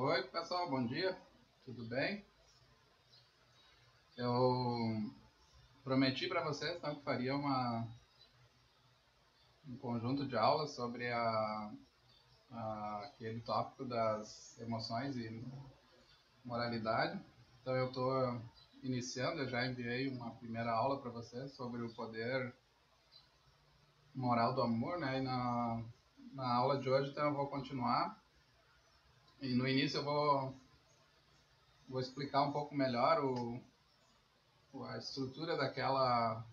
Oi, pessoal, bom dia, tudo bem? Eu prometi para vocês então, que faria um conjunto de aulas sobre aquele tópico das emoções e moralidade. Então eu estou iniciando, eu já enviei uma primeira aula para vocês sobre o poder moral do amor, né? E na aula de hoje então eu vou continuar. E no início eu vou explicar um pouco melhor a estrutura daquela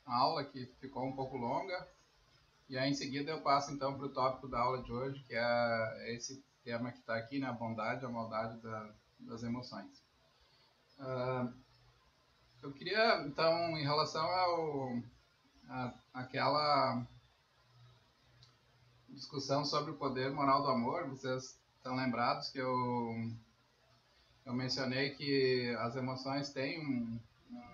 aula que ficou um pouco longa, e aí em seguida eu passo então para o tópico da aula de hoje, que é esse tema que está aqui, né, a bondade, a maldade das emoções. Eu queria então, em relação àquela discussão sobre o poder moral do amor, vocês estão lembrados que eu mencionei que as emoções têm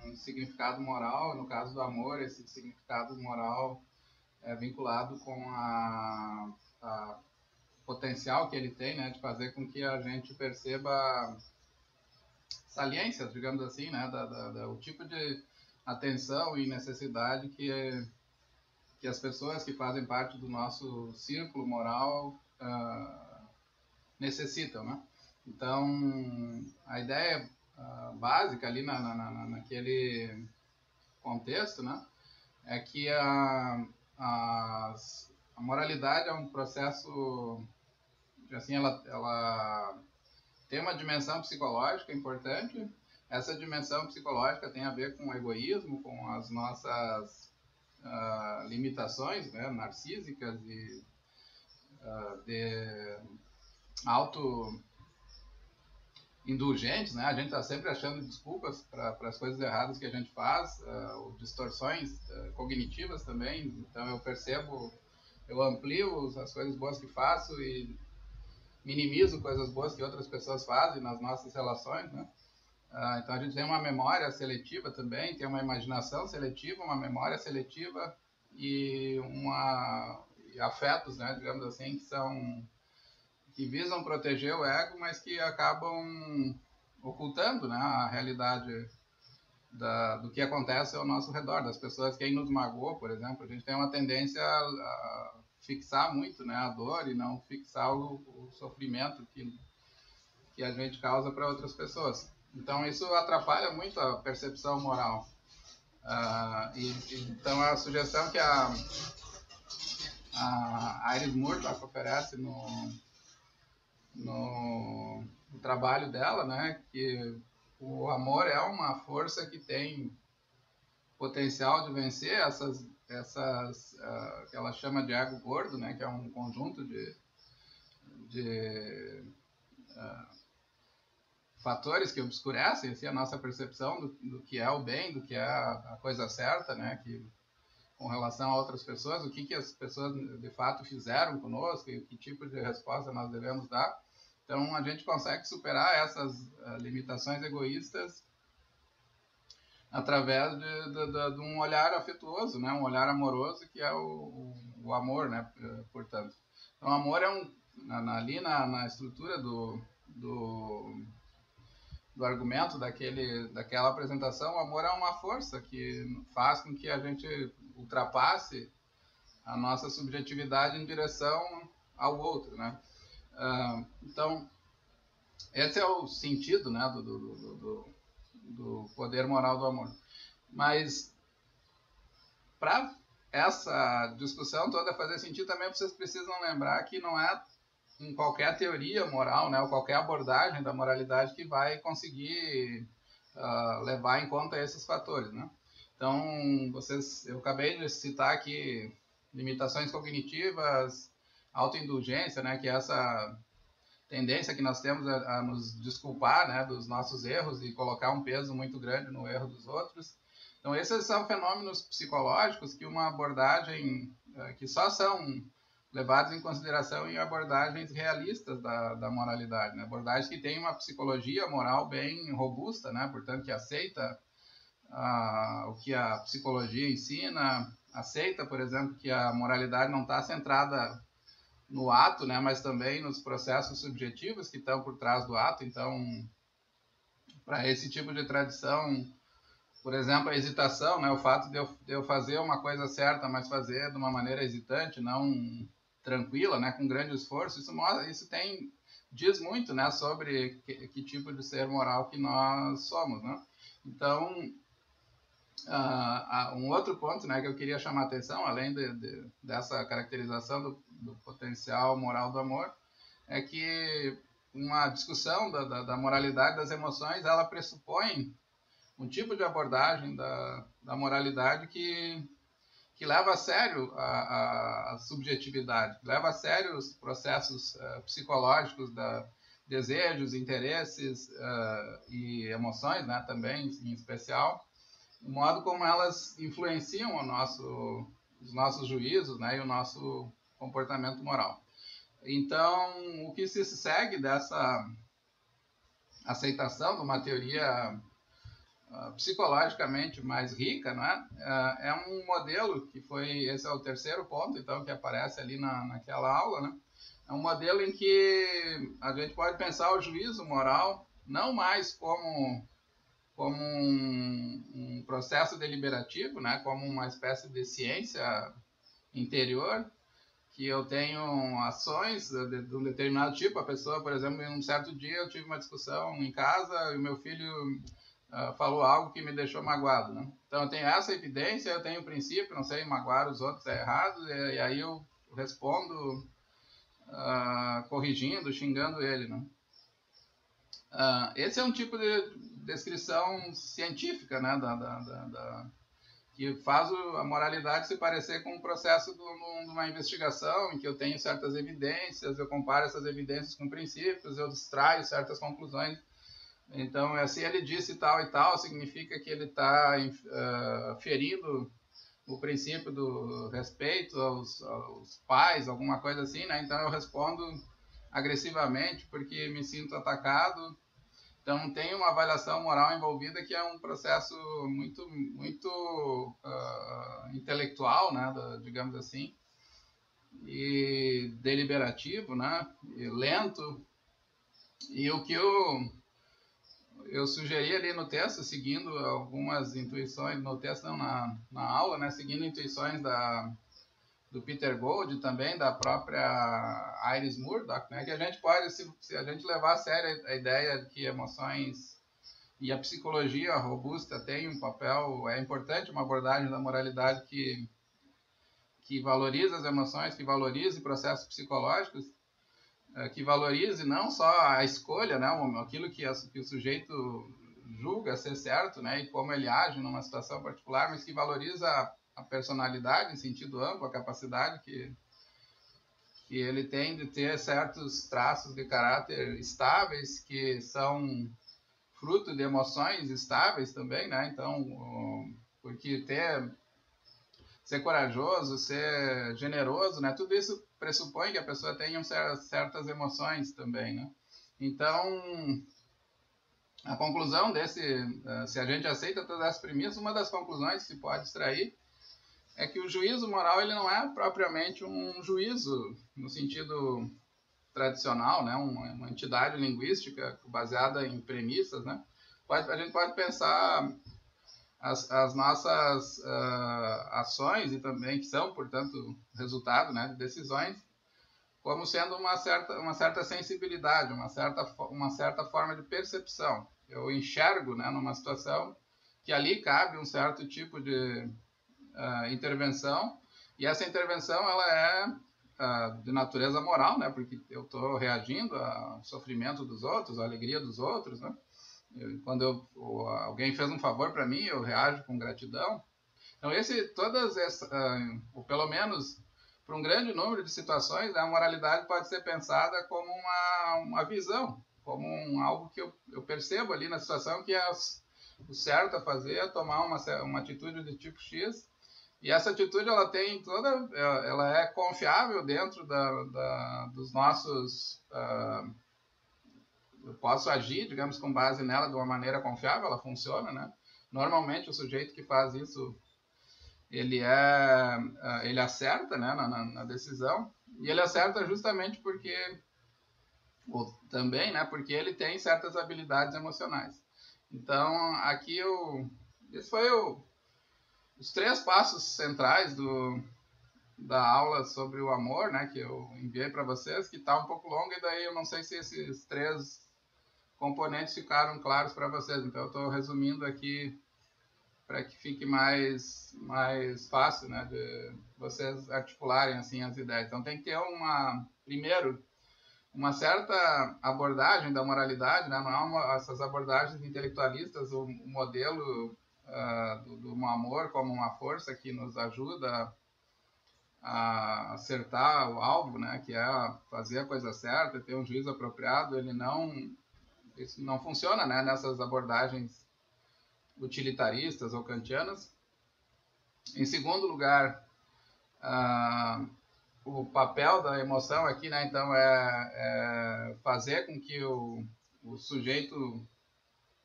um significado moral, no caso do amor, esse significado moral é vinculado com a potencial que ele tem, né, de fazer com que a gente perceba saliências, digamos assim, né, o tipo de atenção e necessidade que as pessoas que fazem parte do nosso círculo moral necessitam, né? Então, a ideia básica ali naquele contexto, né, é que a moralidade é um processo, assim, ela tem uma dimensão psicológica importante. Essa dimensão psicológica tem a ver com o egoísmo, com as nossas limitações, né, narcísicas e de auto-indulgentes, né? A gente está sempre achando desculpas para as coisas erradas que a gente faz, distorções cognitivas também. Então eu amplio as coisas boas que faço e minimizo coisas boas que outras pessoas fazem nas nossas relações, né? Então a gente tem uma memória seletiva também, tem uma imaginação seletiva, uma memória seletiva e afetos, né, digamos assim, que visam proteger o ego, mas que acabam ocultando, né, a realidade do que acontece ao nosso redor, das pessoas. Quem nos magoou, por exemplo, a gente tem uma tendência a fixar muito, né, a dor e não fixar o sofrimento que a gente causa para outras pessoas. Então isso atrapalha muito a percepção moral. Então a sugestão que a Iris Murdoch oferece no trabalho dela, né, que o amor é uma força que tem potencial de vencer essas que ela chama de ego gordo, né, que é um conjunto de fatores que obscurecem assim, a nossa percepção do que é o bem, do que é a coisa certa, né, com relação a outras pessoas, o que as pessoas de fato fizeram conosco e que tipo de resposta nós devemos dar. Então a gente consegue superar essas limitações egoístas através de um olhar afetuoso, né, um olhar amoroso, que é o amor, né, portanto. Então o amor é ali na estrutura do argumento daquela apresentação, o amor é uma força que faz com que a gente ultrapasse a nossa subjetividade em direção ao outro, né? Então, esse é o sentido, né, do poder moral do amor. Mas, para essa discussão toda fazer sentido, também vocês precisam lembrar que não é em qualquer teoria moral, né, ou qualquer abordagem da moralidade que vai conseguir levar em conta esses fatores, né? Então, eu acabei de citar aqui limitações cognitivas, autoindulgência, né, que é essa tendência que nós temos a nos desculpar, né, dos nossos erros e colocar um peso muito grande no erro dos outros. Então, esses são fenômenos psicológicos que uma abordagem que só são levados em consideração em abordagens realistas da moralidade, né? Abordagens que têm uma psicologia moral bem robusta, né? Portanto, que aceita o que a psicologia ensina, aceita, por exemplo, que a moralidade não está centrada no ato, né, mas também nos processos subjetivos que estão por trás do ato. Então, para esse tipo de tradição, por exemplo, a hesitação, né, o fato de eu fazer uma coisa certa, mas fazer de uma maneira hesitante, não tranquila, né, com grande esforço, isso diz muito, né, sobre que tipo de ser moral que nós somos, né? Então, um outro ponto, né, que eu queria chamar a atenção, além dessa caracterização do potencial moral do amor, é que uma discussão da moralidade das emoções, ela pressupõe um tipo de abordagem da moralidade que leva a sério a subjetividade, que leva a sério os processos psicológicos desejos, interesses e emoções, né, também, em especial, o modo como elas influenciam os nossos juízos, né, e o nosso comportamento moral. Então, o que se segue dessa aceitação de uma teoria psicologicamente mais rica, né, é um modelo esse é o terceiro ponto, então, que aparece ali naquela aula, né, é um modelo em que a gente pode pensar o juízo moral não mais como um processo deliberativo, né, como uma espécie de ciência interior, que eu tenho ações de um determinado tipo. A pessoa, por exemplo, em um certo dia eu tive uma discussão em casa e o meu filho falou algo que me deixou magoado, né? Então eu tenho essa evidência, eu tenho o princípio, não sei, magoar os outros é errado, e aí eu respondo corrigindo, xingando ele, né? Esse é um tipo de descrição científica, né, que faz a moralidade se parecer com um processo de uma investigação em que eu tenho certas evidências, eu comparo essas evidências com princípios, eu extraio certas conclusões. Então, se ele disse tal e tal, significa que ele está ferindo o princípio do respeito aos pais, alguma coisa assim, né? Então eu respondo agressivamente porque me sinto atacado. Então tem uma avaliação moral envolvida que é um processo muito intelectual, né, digamos assim, e deliberativo, né, e lento. E o que eu sugeri ali no texto, seguindo algumas intuições no texto, não, na aula, né, seguindo intuições do Peter Gould, também da própria Iris Murdoch, né, que a gente pode, se a gente levar a sério a ideia de que emoções e a psicologia robusta tem um papel, é importante uma abordagem da moralidade que valoriza as emoções, que valorize processos psicológicos, que valorize não só a escolha, né, aquilo que o sujeito julga ser certo, né, e como ele age numa situação particular, mas que valoriza a personalidade em sentido amplo, a capacidade que ele tem de ter certos traços de caráter estáveis, que são fruto de emoções estáveis também, né? Então, porque ser corajoso, ser generoso, né? Tudo isso pressupõe que a pessoa tenha certas emoções também, né? Então, a conclusão se a gente aceita todas as premissas, uma das conclusões que se pode extrair é que o juízo moral ele não é propriamente um juízo no sentido tradicional, né? Uma entidade linguística baseada em premissas, né? A gente pode pensar as nossas ações, e também que são, portanto, resultado, né, de decisões, como sendo uma certa sensibilidade, uma certa forma de percepção. Eu enxergo, né, numa situação que ali cabe um certo tipo de intervenção, e essa intervenção ela é de natureza moral, né, porque eu estou reagindo ao sofrimento dos outros, à alegria dos outros, né? Quando alguém fez um favor para mim, eu reajo com gratidão. Então, ou pelo menos para um grande número de situações, a moralidade pode ser pensada como uma visão, como algo que eu percebo ali na situação que é o certo a fazer, é tomar uma atitude de tipo X. E essa atitude ela é confiável dentro dos nossos eu posso agir, digamos, com base nela de uma maneira confiável, ela funciona, né? Normalmente o sujeito que faz isso, ele acerta, né, na decisão, E ele acerta justamente porque, ou também, né, porque ele tem certas habilidades emocionais. Então, aqui esse foi os 3 passos centrais da aula sobre o amor, né, que eu enviei para vocês, que está um pouco longo, e daí eu não sei se esses 3 componentes ficaram claros para vocês. Então, eu estou resumindo aqui para que fique mais fácil, né, de vocês articularem assim as ideias. Então, tem que ter primeiro, uma certa abordagem da moralidade, né? Não é essas abordagens intelectualistas, o modelo do amor como uma força que nos ajuda a acertar o alvo, né? Que é fazer a coisa certa, ter um juízo apropriado. Isso não funciona, né? Nessas abordagens utilitaristas ou kantianas. Em segundo lugar, o papel da emoção aqui, né, então, é fazer com que o sujeito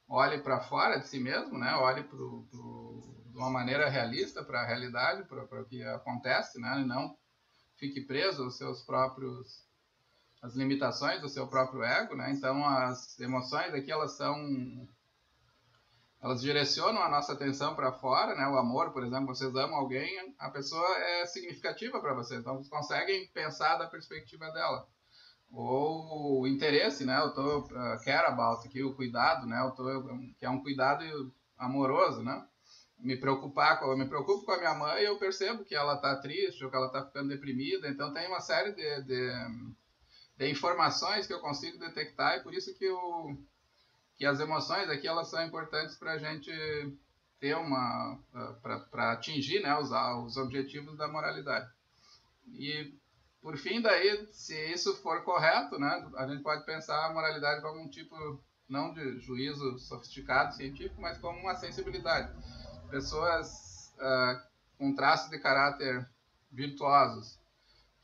olhe para fora de si mesmo, né, olhe de uma maneira realista para a realidade, para o que acontece, né, e não fique preso aos seus próprios, as limitações do seu próprio ego, né. Então, as emoções aqui, elas direcionam a nossa atenção para fora, né? O amor, por exemplo, vocês amam alguém, a pessoa é significativa para vocês, então vocês conseguem pensar da perspectiva dela. Ou o interesse, né? Eu care about aqui, o cuidado, né? Que é um cuidado amoroso, né? Eu me preocupo com a minha mãe e eu percebo que ela está triste ou que ela está ficando deprimida, então tem uma série de informações que eu consigo detectar, e por isso que as emoções aqui, elas são importantes para a gente ter para atingir, né, os objetivos da moralidade. E, por fim, daí, se isso for correto, né, a gente pode pensar a moralidade como um tipo, não de juízo sofisticado, científico, mas como uma sensibilidade. Pessoas com traços de caráter virtuosos,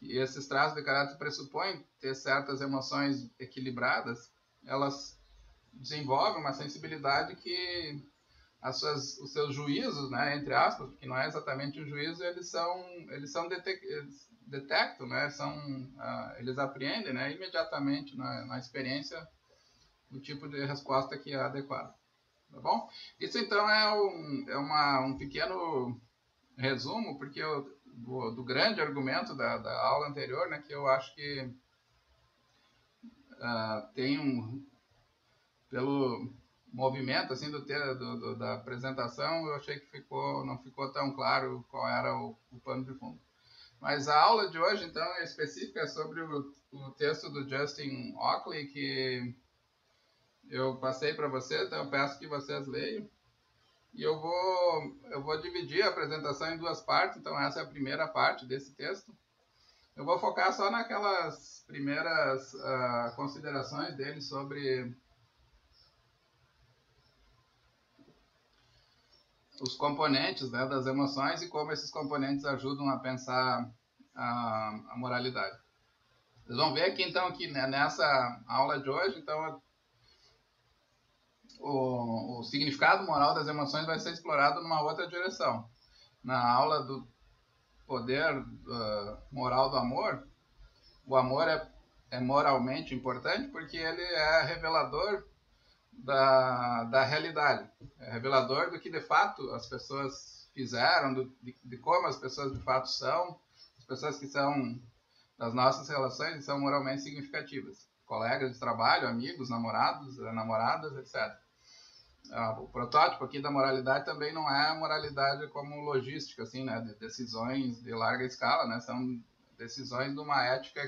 e esses traços de caráter pressupõem ter certas emoções equilibradas, elas desenvolve uma sensibilidade que os seus juízos, né, entre aspas, que não é exatamente um juízo, eles detectam, né, eles apreendem, né, imediatamente na experiência o tipo de resposta que é adequada. Tá bom? Isso então é um pequeno resumo, porque do grande argumento da aula anterior, né, que eu acho que tem pelo movimento assim da apresentação, eu achei que não ficou tão claro qual era o pano de fundo. Mas a aula de hoje, então, é específica sobre o texto do Justin Oakley, que eu passei para vocês, então eu peço que vocês leiam. E eu vou dividir a apresentação em 2 partes, então essa é a primeira parte desse texto. Eu vou focar só naquelas primeiras considerações dele sobre os componentes, né, das emoções e como esses componentes ajudam a pensar a moralidade. Vocês vão ver aqui, então, que nessa aula de hoje, então, o significado moral das emoções vai ser explorado numa outra direção. Na aula do poder moral do amor, o amor é moralmente importante porque ele é revelador da realidade, é revelador do que de fato as pessoas fizeram, de como as pessoas de fato são, as pessoas que são das nossas relações são moralmente significativas, colegas de trabalho, amigos, namorados, namoradas, etc. O protótipo aqui da moralidade também não é moralidade como logística, assim, né, de decisões de larga escala, né, são decisões de uma ética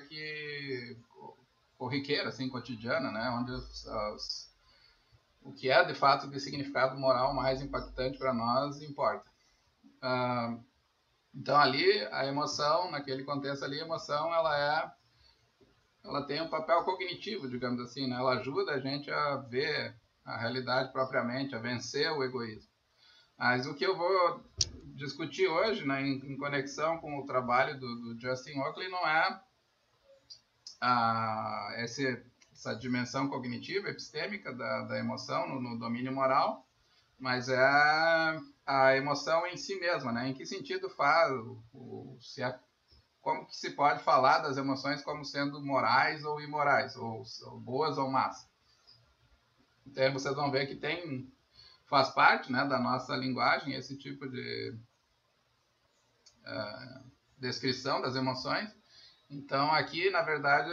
corriqueira, assim, cotidiana, né, onde o que é de fato de significado moral mais impactante para nós importa. Então ali a emoção, naquele contexto ali, a emoção ela tem um papel cognitivo, digamos assim, né? Ela ajuda a gente a ver a realidade propriamente, a vencer o egoísmo. Mas o que eu vou discutir hoje, né, em conexão com o trabalho do Justin Oakley, não é essa dimensão cognitiva, epistêmica da emoção no domínio moral, mas é a emoção em si mesma, né? Em que sentido faz, como que se pode falar das emoções como sendo morais ou imorais, ou boas ou más. Então vocês vão ver que faz parte, né, da nossa linguagem esse tipo de descrição das emoções. Então aqui, na verdade,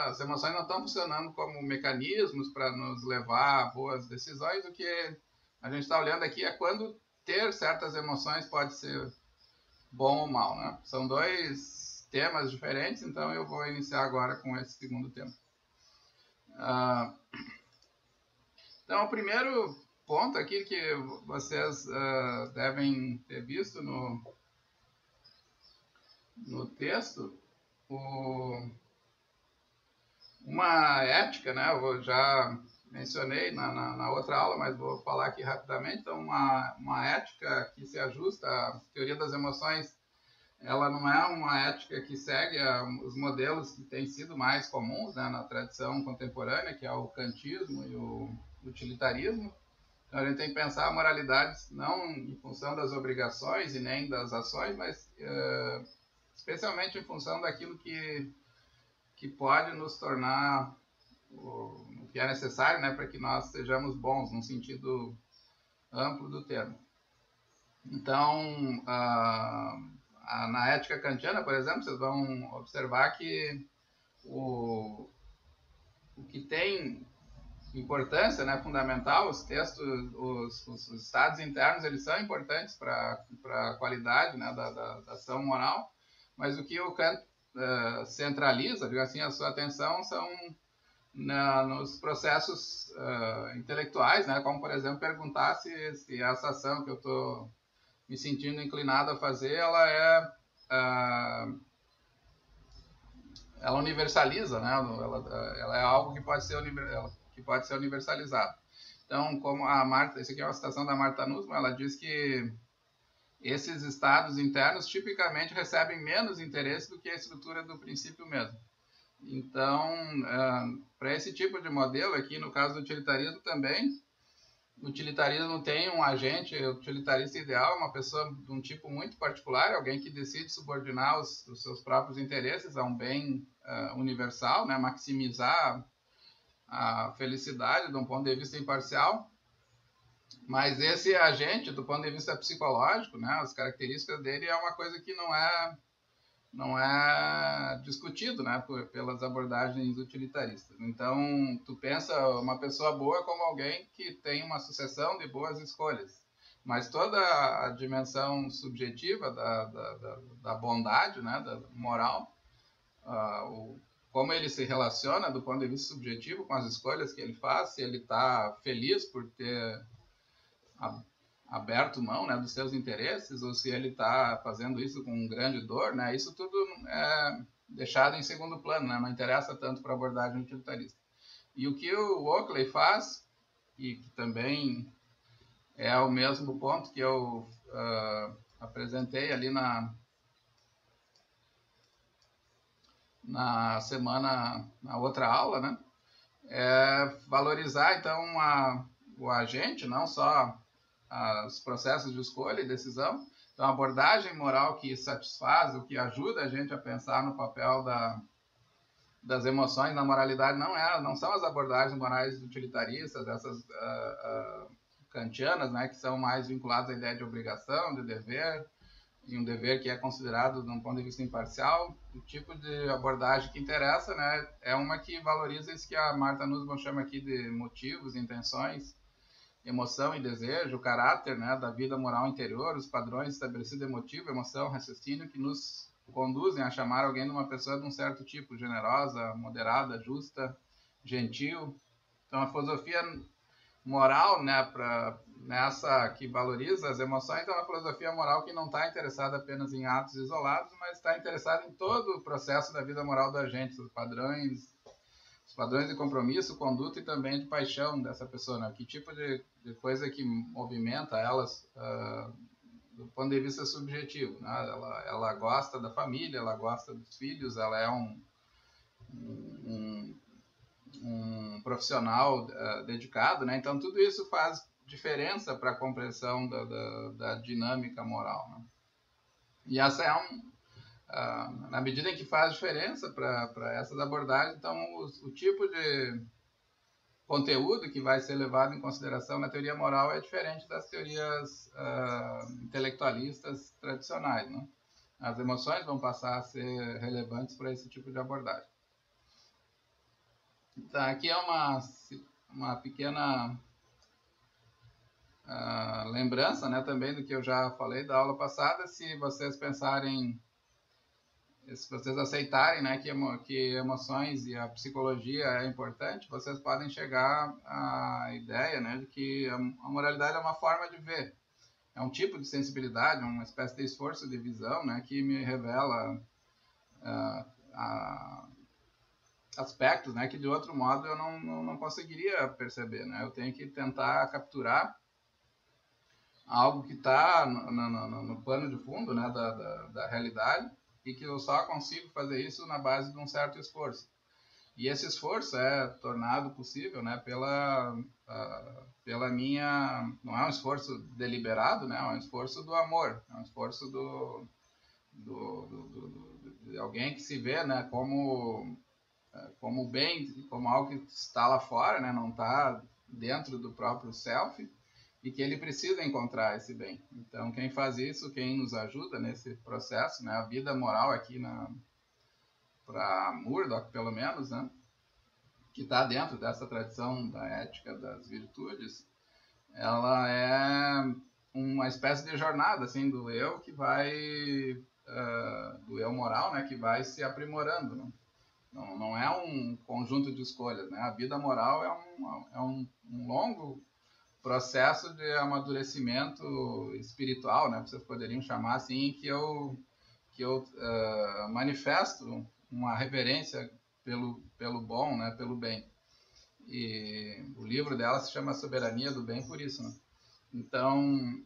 as emoções não estão funcionando como mecanismos para nos levar a boas decisões. O que a gente está olhando aqui é quando ter certas emoções pode ser bom ou mal, né? São dois temas diferentes, então eu vou iniciar agora com esse segundo tema. Então, o primeiro ponto aqui que vocês devem ter visto no texto, uma ética, né? Eu já mencionei na outra aula, mas vou falar aqui rapidamente. Então, uma ética que se ajusta à teoria das emoções, ela não é uma ética que segue os modelos que têm sido mais comuns, né, na tradição contemporânea, que é o kantismo e o utilitarismo. Então, a gente tem que pensar a moralidade não em função das obrigações e nem das ações, mas especialmente em função daquilo que pode nos tornar o que é necessário, né, para que nós sejamos bons, no sentido amplo do termo. Então, na ética kantiana, por exemplo, vocês vão observar que o que tem importância, né, fundamental, os textos, os estados internos, eles são importantes para a qualidade, né, da ação moral, mas o que o Kant centraliza, digo assim, a sua atenção são nos processos intelectuais, né, como, por exemplo, perguntar se essa ação que eu estou me sentindo inclinado a fazer, ela universaliza, né? Ela é algo que pode ser universalizado. Então, como a Marta, isso aqui é uma citação da Marta Nussbaum, ela diz que esses estados internos tipicamente recebem menos interesse do que a estrutura do princípio mesmo. Então, para esse tipo de modelo aqui, no caso do utilitarismo também, o utilitarismo tem um agente, o utilitarista ideal é uma pessoa de um tipo muito particular, alguém que decide subordinar os seus próprios interesses a um bem universal, né, maximizar a felicidade de um ponto de vista imparcial. Mas esse agente, do ponto de vista psicológico, né, as características dele é uma coisa que não é discutido, né, pelas abordagens utilitaristas. Então, tu pensa uma pessoa boa como alguém que tem uma sucessão de boas escolhas, mas toda a dimensão subjetiva da bondade, né, da moral, como ele se relaciona do ponto de vista subjetivo com as escolhas que ele faz, se ele está feliz por ter aberto mão, né, dos seus interesses, ou se ele está fazendo isso com grande dor, né, isso tudo é deixado em segundo plano, né, não interessa tanto para a abordagem utilitarista. E o que o Oakley faz, e que também é o mesmo ponto que eu apresentei ali na outra aula, né, é valorizar então o agente, não só os processos de escolha e decisão. Então, a abordagem moral que satisfaz, o que ajuda a gente a pensar no papel das emoções na moralidade não são as abordagens morais utilitaristas, essas kantianas, né, que são mais vinculadas à ideia de obrigação, de dever, e um dever que é considerado de um ponto de vista imparcial. O tipo de abordagem que interessa, né, é uma que valoriza isso que a Marta Nussbaum chama aqui de motivos, intenções, emoção e desejo, o caráter, né, da vida moral interior, os padrões estabelecidos de motivo, emoção, raciocínio, que nos conduzem a chamar alguém de uma pessoa de um certo tipo, generosa, moderada, justa, gentil. Então, a filosofia moral, né, nessa que valoriza as emoções, é uma filosofia moral que não está interessada apenas em atos isolados, mas está interessada em todo o processo da vida moral do agente, os padrões de compromisso, conduta e também de paixão dessa pessoa, né? Que tipo de coisa que movimenta elas do ponto de vista subjetivo, né? Ela gosta da família, ela gosta dos filhos, ela é um profissional dedicado, né? Então tudo isso faz diferença para a compreensão da dinâmica moral, né? E essa é na medida em que faz diferença para essas abordagens, então o tipo de conteúdo que vai ser levado em consideração na teoria moral é diferente das teorias intelectualistas tradicionais, né? As emoções vão passar a ser relevantes para esse tipo de abordagem. Então, aqui é uma pequena lembrança, né, também do que eu já falei da aula passada. Se vocês pensarem, se vocês aceitarem, né, que emoções e a psicologia é importante, vocês podem chegar à ideia, né, de que a moralidade é uma forma de ver. É um tipo de sensibilidade, uma espécie de esforço de visão, né, que me revela aspectos, né, que de outro modo eu não conseguiria perceber, né? Eu tenho que tentar capturar algo que está no pano de fundo, né, da realidade, e que eu só consigo fazer isso na base de um certo esforço. E esse esforço é tornado possível, né, pela minha... Não é um esforço deliberado, né, é um esforço do amor, é um esforço de alguém que se vê, né, como bem, como algo que está lá fora, né, não está dentro do próprio self, e que ele precisa encontrar esse bem. Então, quem faz isso, quem nos ajuda nesse processo, né, a vida moral aqui para Murdoch, pelo menos, né, que está dentro dessa tradição da ética das virtudes, ela é uma espécie de jornada assim do eu que vai do eu moral, né, que vai se aprimorando, né? Não é um conjunto de escolhas, né? A vida moral é um longo processo de amadurecimento espiritual, né? Vocês poderiam chamar assim, que eu manifesto uma reverência pelo bom, né? Pelo bem. E o livro dela se chama Soberania do Bem por isso, né? Então,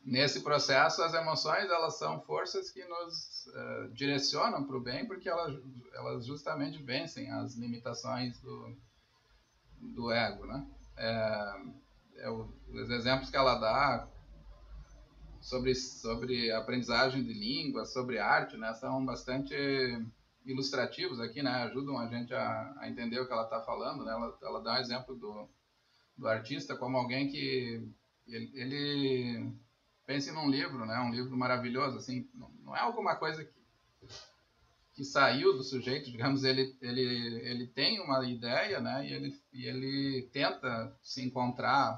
nesse processo, as emoções, elas são forças que nos direcionam para o bem, porque elas justamente vencem as limitações do ego, né? Os exemplos que ela dá sobre aprendizagem de língua, sobre arte, né, são bastante ilustrativos aqui, né? Ajudam a gente a entender o que ela está falando, né? Ela dá um exemplo do artista como alguém que ele pense num livro, né? Um livro maravilhoso, assim, não é alguma coisa que saiu do sujeito, digamos, ele tem uma ideia, né? E ele tenta se encontrar,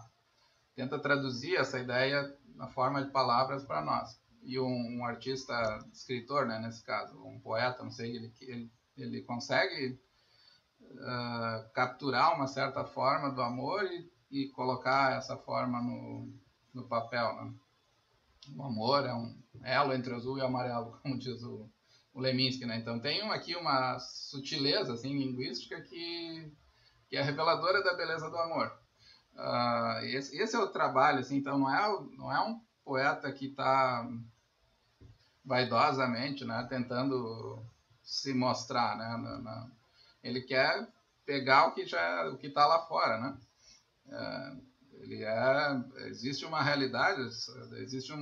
tenta traduzir essa ideia na forma de palavras para nós. E um artista, escritor, né? Nesse caso, um poeta, não sei, ele consegue capturar uma certa forma do amor e colocar essa forma no papel, né? O amor é um elo entre o azul e o amarelo, como diz o Leminski, né? Então tem aqui uma sutileza assim, linguística que é reveladora da beleza do amor. Esse é o trabalho, assim, então não é um poeta que está vaidosamente, né, tentando se mostrar, né? Ele quer pegar o que está lá fora, né? Existe uma realidade, existe o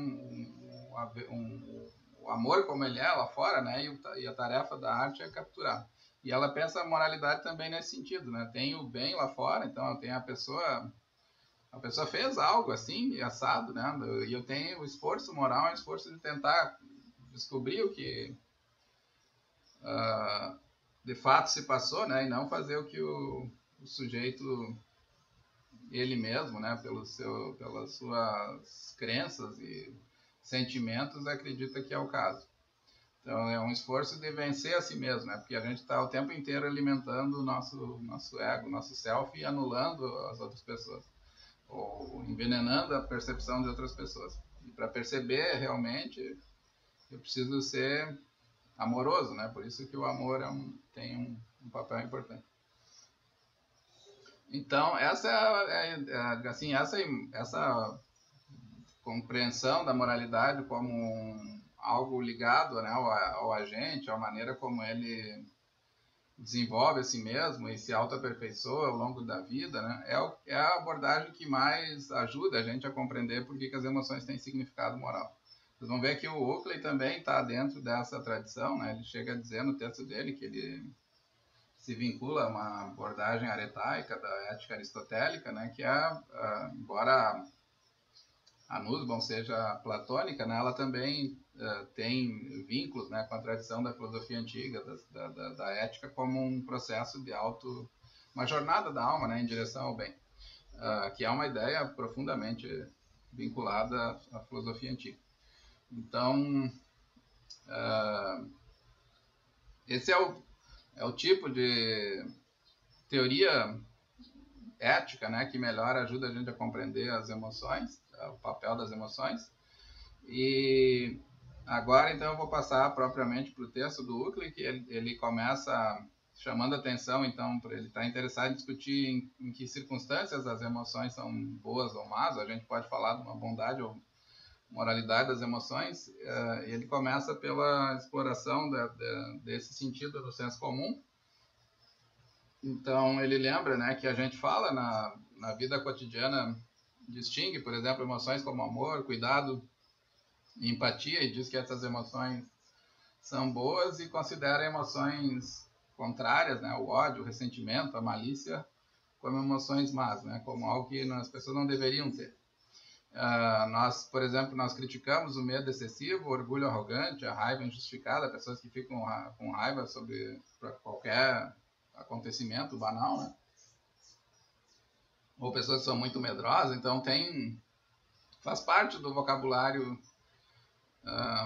amor como ele é lá fora, né? E a tarefa da arte é capturar. E ela pensa a moralidade também nesse sentido, né? Tem o bem lá fora, então tem a pessoa fez algo assim, assado, né? E eu tenho o esforço moral, o esforço de tentar descobrir o que de fato se passou, né? E não fazer o que o sujeito ele mesmo, né, pelas suas crenças e sentimentos, acredita que é o caso. Então, é um esforço de vencer a si mesmo, né, porque a gente está o tempo inteiro alimentando o nosso ego, o nosso self, e anulando as outras pessoas, ou envenenando a percepção de outras pessoas. E para perceber realmente, eu preciso ser amoroso, né, por isso que o amor tem um papel importante. Então, essa compreensão da moralidade como algo ligado, né, ao agente, à maneira como ele desenvolve a si mesmo e se autoaperfeiçoa ao longo da vida, né, é a abordagem que mais ajuda a gente a compreender por que as emoções têm significado moral. Vocês vão ver que o Oakley também está dentro dessa tradição, né? Ele chega a dizer no texto dele que ele se vincula a uma abordagem aretaica da ética aristotélica, né? Que embora a Nussbaum seja platônica, né? Ela também tem vínculos, né, com a tradição da filosofia antiga, da ética, como um processo de uma jornada da alma, né, em direção ao bem, que é uma ideia profundamente vinculada à filosofia antiga. Então, esse é o tipo de teoria ética, né, que melhor ajuda a gente a compreender as emoções, o papel das emoções. E agora, então, eu vou passar propriamente para o texto do Oakley, que ele começa chamando a atenção, então, para ele estar interessado em discutir em que circunstâncias as emoções são boas ou más. A gente pode falar de uma bondade ou moralidade das emoções. Ele começa pela exploração desse sentido do senso comum. Então, ele lembra, né, que a gente fala na vida cotidiana, distingue, por exemplo, emoções como amor, cuidado e empatia, e diz que essas emoções são boas, e considera emoções contrárias, né, o ódio, o ressentimento, a malícia, como emoções más, né, como algo que as pessoas não deveriam ter. Nós, por exemplo, nós criticamos o medo excessivo, o orgulho arrogante, a raiva injustificada, pessoas que ficam com raiva sobre qualquer acontecimento banal, né? Ou pessoas que são muito medrosas. Então faz parte do vocabulário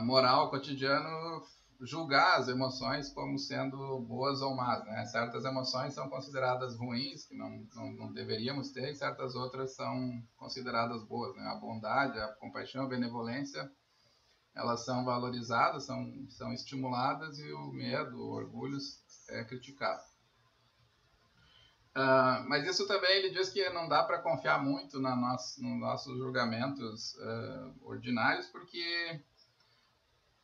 moral cotidiano julgar as emoções como sendo boas ou más, né? Certas emoções são consideradas ruins, que não deveríamos ter, e certas outras são consideradas boas, né? A bondade, a compaixão, a benevolência, elas são valorizadas, são estimuladas, e o medo, o orgulho é criticado. Mas isso também ele diz que não dá para confiar muito nos nossos julgamentos ordinários, porque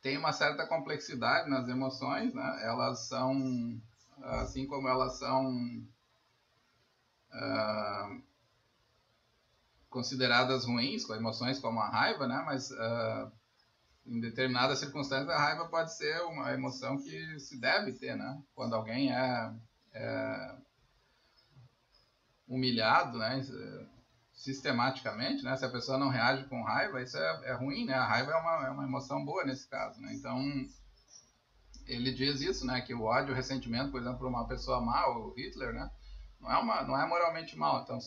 tem uma certa complexidade nas emoções, né? Elas são, assim como elas são consideradas ruins, com emoções como a raiva, né? Mas em determinadas circunstâncias a raiva pode ser uma emoção que se deve ter, né? Quando alguém é humilhado, né, sistematicamente, né, se a pessoa não reage com raiva, isso é ruim, né? A raiva é uma emoção boa nesse caso, né? Então, ele diz isso, né, que o ódio, o ressentimento, por exemplo, por uma pessoa má, o Hitler, né, não é moralmente mal. Então,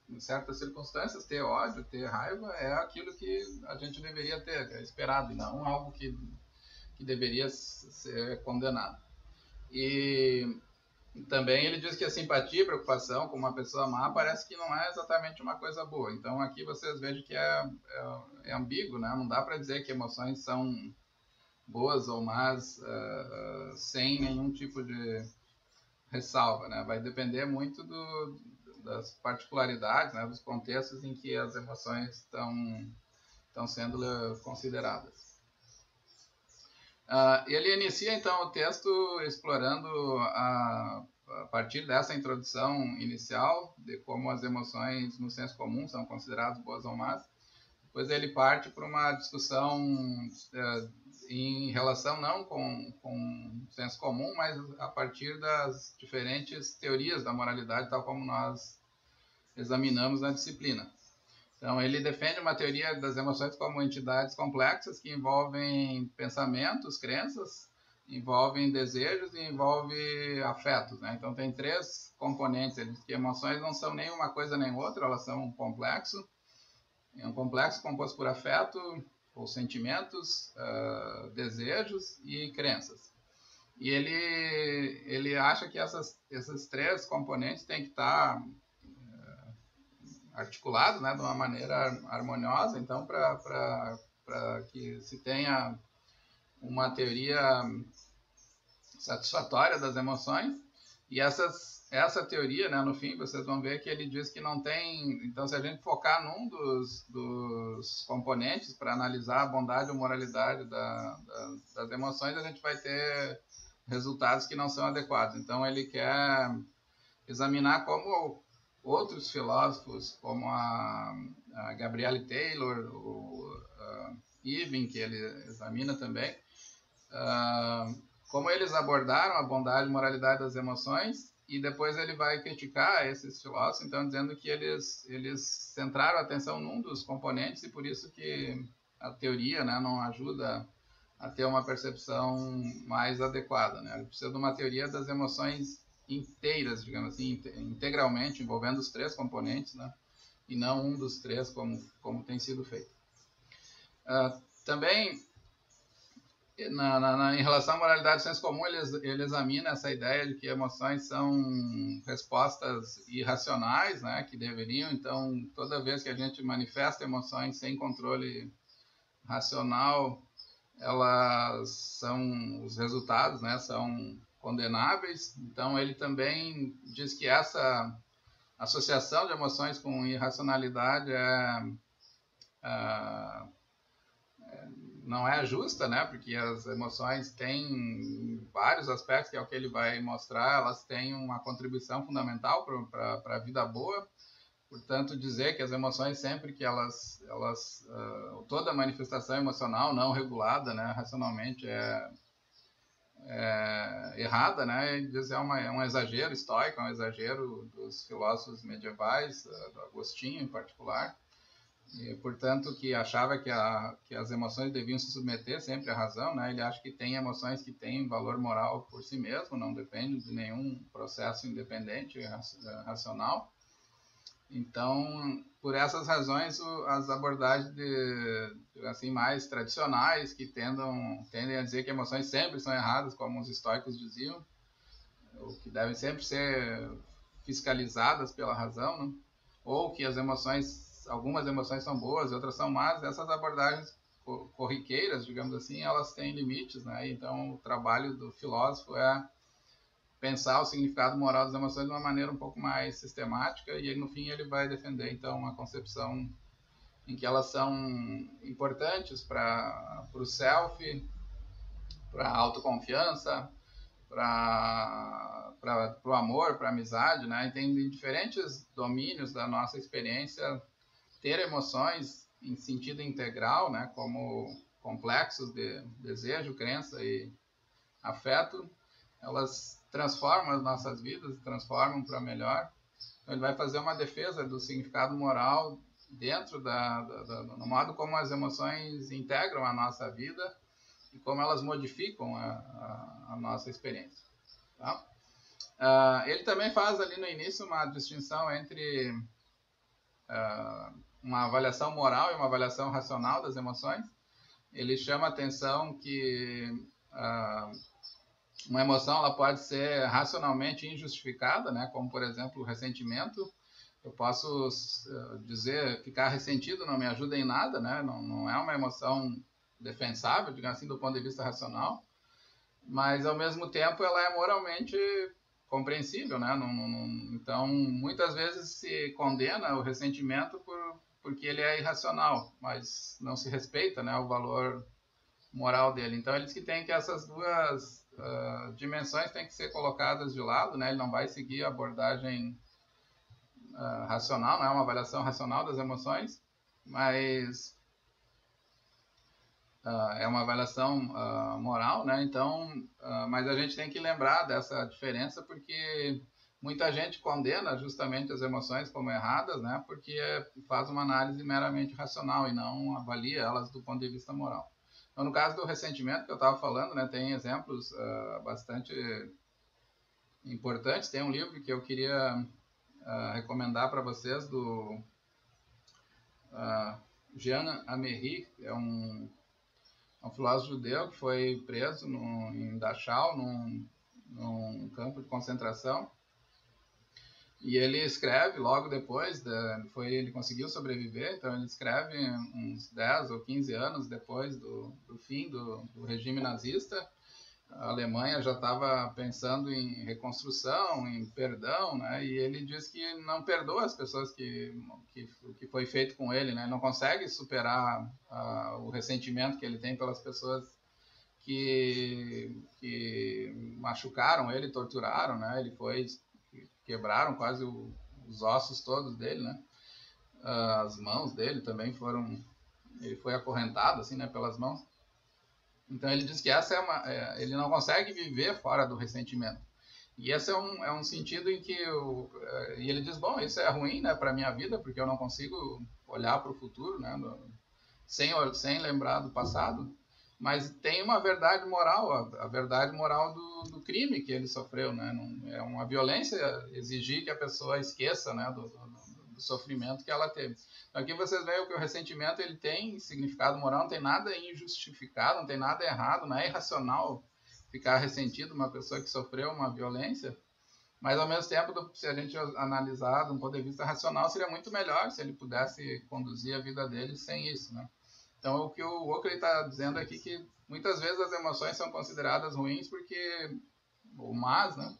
em certas circunstâncias, ter ódio, ter raiva é aquilo que a gente deveria ter, é esperado, e não algo que deveria ser condenado. E também ele diz que a simpatia e preocupação com uma pessoa má parece que não é exatamente uma coisa boa. Então aqui vocês vejam que é ambíguo, né? Não dá para dizer que emoções são boas ou más sem nenhum tipo de ressalva, né? Vai depender muito das particularidades, né? Dos contextos em que as emoções estão sendo consideradas. Ele inicia então o texto explorando a partir dessa introdução inicial de como as emoções no senso comum são consideradas boas ou más. Depois ele parte para uma discussão em relação não com o senso comum, mas a partir das diferentes teorias da moralidade, tal como nós examinamos na disciplina. Então, ele defende uma teoria das emoções como entidades complexas que envolvem pensamentos, crenças, envolvem desejos e envolvem afetos, né? Então, tem 3 componentes. Ele diz que emoções não são nem uma coisa nem outra, elas são um complexo. É um complexo composto por afeto, ou sentimentos, desejos e crenças. E ele acha que esses 3 componentes têm que estar articulado, né, de uma maneira harmoniosa, então, para que se tenha uma teoria satisfatória das emoções. E essa teoria, né, no fim, vocês vão ver que ele diz que não tem... Então, se a gente focar num dos componentes para analisar a bondade ou moralidade das emoções, a gente vai ter resultados que não são adequados. Então, ele quer examinar como outros filósofos, como a Gabrielle Taylor, o Ewing, que ele examina também, como eles abordaram a bondade e moralidade das emoções, e depois ele vai criticar esses filósofos, então dizendo que eles centraram a atenção num dos componentes e por isso que a teoria, né, não ajuda a ter uma percepção mais adequada, né? Ele precisa de uma teoria das emoções inteiras, digamos assim, integralmente, envolvendo os três componentes, né? E não um dos três, como tem sido feito. Também, em relação à moralidade do senso comum, ele examina essa ideia de que emoções são respostas irracionais, né? Que deveriam, então, toda vez que a gente manifesta emoções sem controle racional, elas são, os resultados, né, são condenáveis. Então ele também diz que essa associação de emoções com irracionalidade não é justa, né, porque as emoções têm vários aspectos, que é o que ele vai mostrar, elas têm uma contribuição fundamental para a vida boa. Portanto, dizer que as emoções, sempre que toda manifestação emocional não regulada, né, racionalmente, é errada, né, dizer é um exagero estoico, é um exagero dos filósofos medievais, do Agostinho em particular, e, portanto, que achava que as emoções deviam se submeter sempre à razão, né, ele acha que tem emoções que têm valor moral por si mesmo, não dependem de nenhum processo independente racional. Então, por essas razões, as abordagens assim, mais tradicionais, que tendem a dizer que emoções sempre são erradas, como os estoicos diziam, ou que devem sempre ser fiscalizadas pela razão, né? Ou que algumas emoções são boas e outras são más, essas abordagens corriqueiras, digamos assim, elas têm limites, né? Então, o trabalho do filósofo é pensar o significado moral das emoções de uma maneira um pouco mais sistemática, e no fim ele vai defender então uma concepção em que elas são importantes para o self, para a autoconfiança, para o amor, para a amizade, né? E tem em diferentes domínios da nossa experiência ter emoções em sentido integral, né? Como complexos de desejo, crença e afeto, elas transformam as nossas vidas, transformam para melhor. Então ele vai fazer uma defesa do significado moral dentro no modo como as emoções integram a nossa vida e como elas modificam a nossa experiência. Tá? Ele também faz ali no início uma distinção entre uma avaliação moral e uma avaliação racional das emoções. Ele chama a atenção que uma emoção ela pode ser racionalmente injustificada, né? Como, por exemplo, o ressentimento. Eu posso dizer, ficar ressentido não me ajuda em nada, né? Não é uma emoção defensável, digamos assim, do ponto de vista racional, mas, ao mesmo tempo, ela é moralmente compreensível, né? Então, muitas vezes se condena o ressentimento porque ele é irracional, mas não se respeita, né, o valor moral dele. Então, ele diz que tem que essas duas dimensões têm que ser colocadas de lado, né? Ele não vai seguir a abordagem racional, não é uma avaliação racional das emoções, mas é uma avaliação moral, né? Então, mas a gente tem que lembrar dessa diferença, porque muita gente condena justamente as emoções como erradas, né? Porque faz uma análise meramente racional e não avalia elas do ponto de vista moral. Então, no caso do ressentimento que eu estava falando, né, tem exemplos bastante importantes. Tem um livro que eu queria recomendar para vocês, do Jean Améry, que é um filósofo judeu que foi preso em Dachau, num campo de concentração. E ele escreve logo depois, ele conseguiu sobreviver, então ele escreve uns 10 ou 15 anos depois do fim do regime nazista. A Alemanha já estava pensando em reconstrução, em perdão, né? E ele diz que não perdoa as pessoas que foi feito com ele, né? Não consegue superar o ressentimento que ele tem pelas pessoas que machucaram ele, torturaram, né? Quebraram quase o os ossos todos dele, né? As mãos dele também foram... Ele foi acorrentado, assim, né, pelas mãos. Então ele diz que essa ele não consegue viver fora do ressentimento. E esse é um sentido em que e ele diz, bom, isso é ruim, né, para minha vida, porque eu não consigo olhar para o futuro, né, sem lembrar do passado. Mas tem uma verdade moral, a verdade moral do crime que ele sofreu, né? Não, é uma violência exigir que a pessoa esqueça, né, do sofrimento que ela teve. Então aqui vocês veem que o ressentimento ele tem significado moral, não tem nada injustificado, não tem nada errado, não é irracional ficar ressentido uma pessoa que sofreu uma violência, mas ao mesmo tempo, se a gente analisar de um ponto de vista racional, seria muito melhor se ele pudesse conduzir a vida dele sem isso, né? Então o que o Oakley está dizendo aqui é que muitas vezes as emoções são consideradas ruins ou más, né?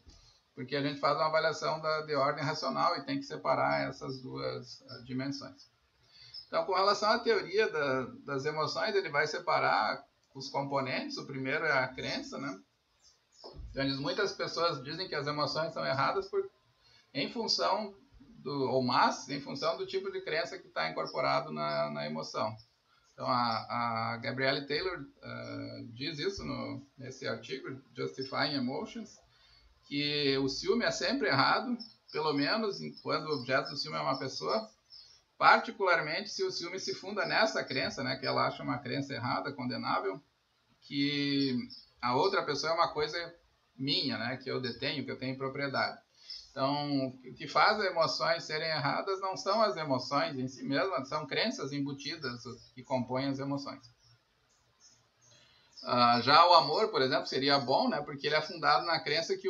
Porque a gente faz uma avaliação de ordem racional e tem que separar essas duas dimensões. Então, com relação à teoria das emoções, ele vai separar os componentes. O primeiro é a crença, né? Então, muitas pessoas dizem que as emoções são erradas em função ou más, em função do tipo de crença que está incorporado na emoção. Então, a Gabrielle Taylor diz isso nesse artigo, Justifying Emotions, que o ciúme é sempre errado, pelo menos quando o objeto do ciúme é uma pessoa, particularmente se o ciúme se funda nessa crença, né, que ela acha uma crença errada, condenável, que a outra pessoa é uma coisa minha, né, que eu detenho, que eu tenho propriedade. Então, o que faz as emoções serem erradas não são as emoções em si mesmas, são crenças embutidas que compõem as emoções. Já o amor, por exemplo, seria bom, né, porque ele é fundado na crença que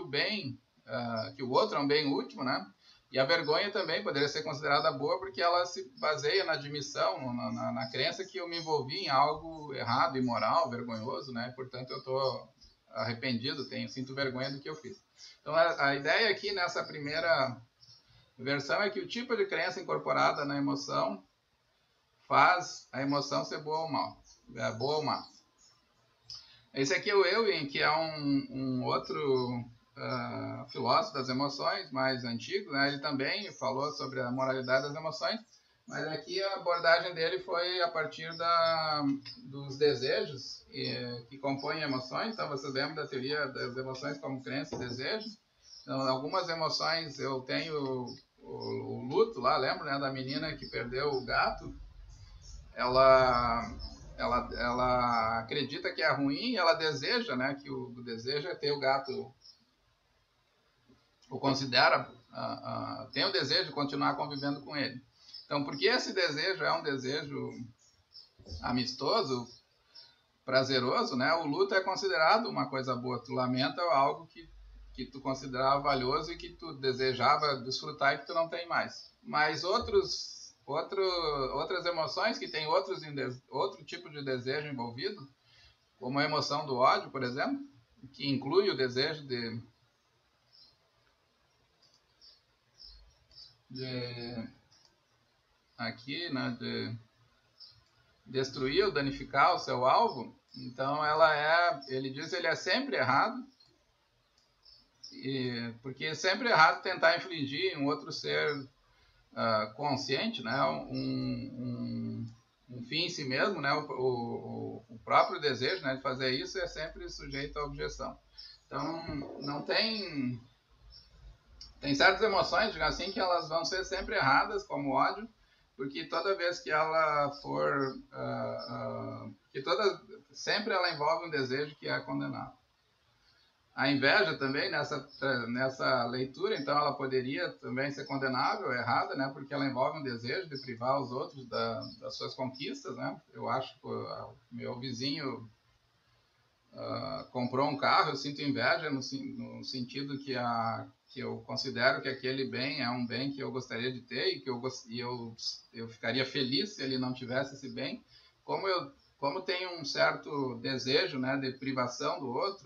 que o outro é um bem último, né? E a vergonha também poderia ser considerada boa porque ela se baseia na admissão, na crença que eu me envolvi em algo errado, imoral, vergonhoso, né? Portanto, eu estou arrependido, sinto vergonha do que eu fiz. Então, a ideia aqui nessa primeira versão é que o tipo de crença incorporada na emoção faz a emoção ser boa ou mal, boa ou má. Esse aqui é o Ewing, que é um outro filósofo das emoções mais antigo, né? Ele também falou sobre a moralidade das emoções, mas aqui a abordagem dele foi a partir dos desejos que compõem emoções. Então, vocês lembram da teoria das emoções como crença e desejo? Então, algumas emoções, eu tenho o luto lá, lembra, né, da menina que perdeu o gato? Ela acredita que é ruim e ela deseja, né, que o desejo é ter o gato, ou considera, tem o desejo de continuar convivendo com ele. Então, porque esse desejo é um desejo amistoso, prazeroso, né, o luto é considerado uma coisa boa. Tu lamenta algo que tu considerava valioso e que tu desejava desfrutar e que tu não tem mais. Mas outras emoções que têm outro tipo de desejo envolvido, como a emoção do ódio, por exemplo, que inclui o desejo de destruir ou danificar o seu alvo. Então ele diz que ele é sempre errado, porque é sempre errado tentar infligir um outro ser consciente, né, um fim em si mesmo, né, o próprio desejo, né, de fazer isso é sempre sujeito à objeção. Então, não tem certas emoções, digamos assim, que elas vão ser sempre erradas, como ódio, porque toda vez que ela for... sempre ela envolve um desejo que é condenado. A inveja também, nessa leitura, então ela poderia também ser condenável, errada, né? Porque ela envolve um desejo de privar os outros das suas conquistas, né? Eu acho que o meu vizinho comprou um carro, eu sinto inveja no sentido que eu considero que aquele bem é um bem que eu gostaria de ter e que eu ficaria feliz se ele não tivesse esse bem. Como tem um certo desejo, né, de privação do outro,